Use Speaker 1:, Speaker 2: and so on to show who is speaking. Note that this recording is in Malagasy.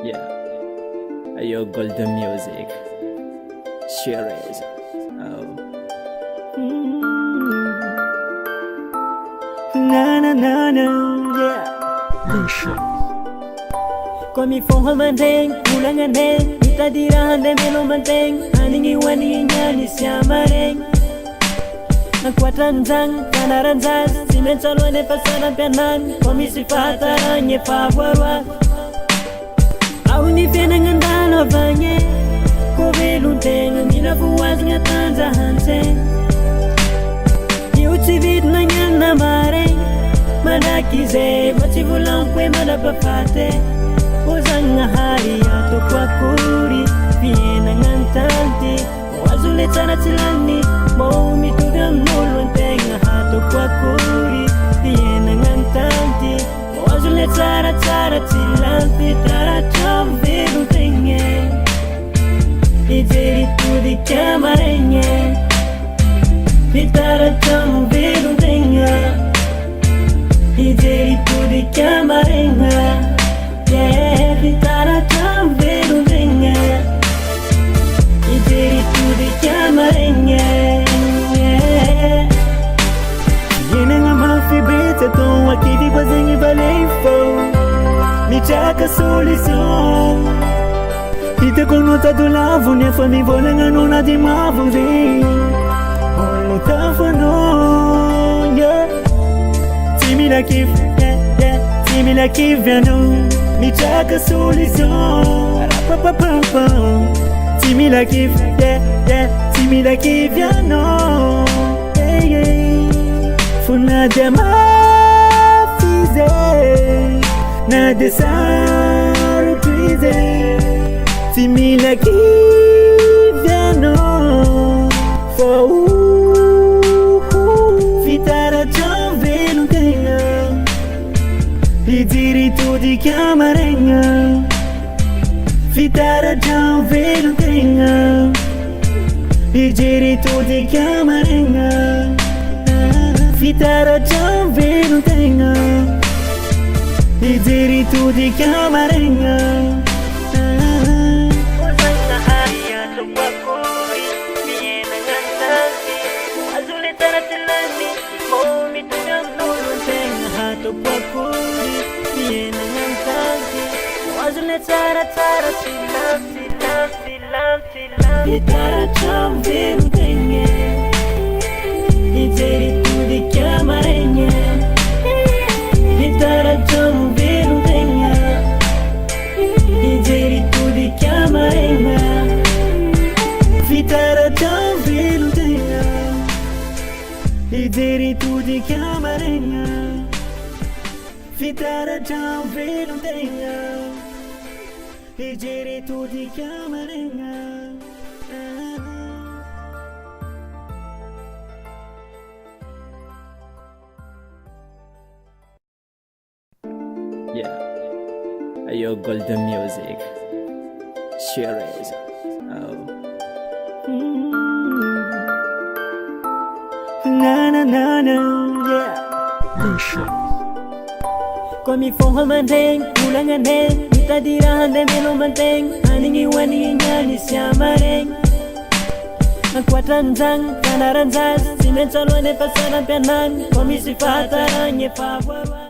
Speaker 1: Yeah, your golden music. Sure is. Oh. Na na na na, yeah.
Speaker 2: Listen.
Speaker 1: Komi fonga mandeng, kulangan deng, itadirahan deng melo mandeng, aningi wani nyani siamareng. Nakuatanzang, kanaranzaz, simenchalo ne pasaran pianan, komi sifata nye fawarwa. Auni penangan dalo banye, kobe lunteng, mina fuwas ngatanza hanseng. Niuchivit nangan namareng, manakize, machivulang kwe manapapate. Ozanga hari ato kwa kuri Viena ngantanti Wazule tana tilani Maumi tudam nulwan tenga hato kwa kuri Viena ngantanti Wazule tara tilanti Tara chomviru tenge Ijeri tudi kamarenye Pitara chomviru tenga Ijeri tudi kamarenga Yeah, pitara chamberu denga Ijeri tudi kamarenga Yeah Yena nga mafi beta ton Wakidi kwa zengi balefo Michaka solution Ite konota do lavo Nefa mi vola nga nona di mavuzi Olo tafano Yeah Timila kif Timila kif viano Michaka solution Rapapapampa Timila kif Timila kif viano Funa dema fize Na desaru twize Timila kif viano Fitara chavelu kaya Idiri tudi kamarenga Fitara chavelu kaya Idiri tudi kamarenga Fitara chavelu kaya Idiri tudi kamarenga Ozanga haya tukwa kuri Viena ngantanti Azule tana tilani Momi tudam nulun tenga hato kwa kuri Viena ngantanti Wazule tara tilam Itara chamviru tenge Ijeri tudi kamarenye Itara chamviru tenge Ijeri tudi kamarenye Itara chamviru tenge Ijeri tudi kamarenye Fitara chamviru tenge Ijeri tudi kamarenye Yeah, your golden music. Sure is. Oh. Na na na na, yeah.
Speaker 2: Listen.
Speaker 1: Komi fonga mandeng, kulangan deng, itadirahan deng melo mandeng, aningi wani nyani siamareng. Nakuatanzang, kanaranzaz, simenchalo ne pasaran pianan, komi sifata nye fawarwa.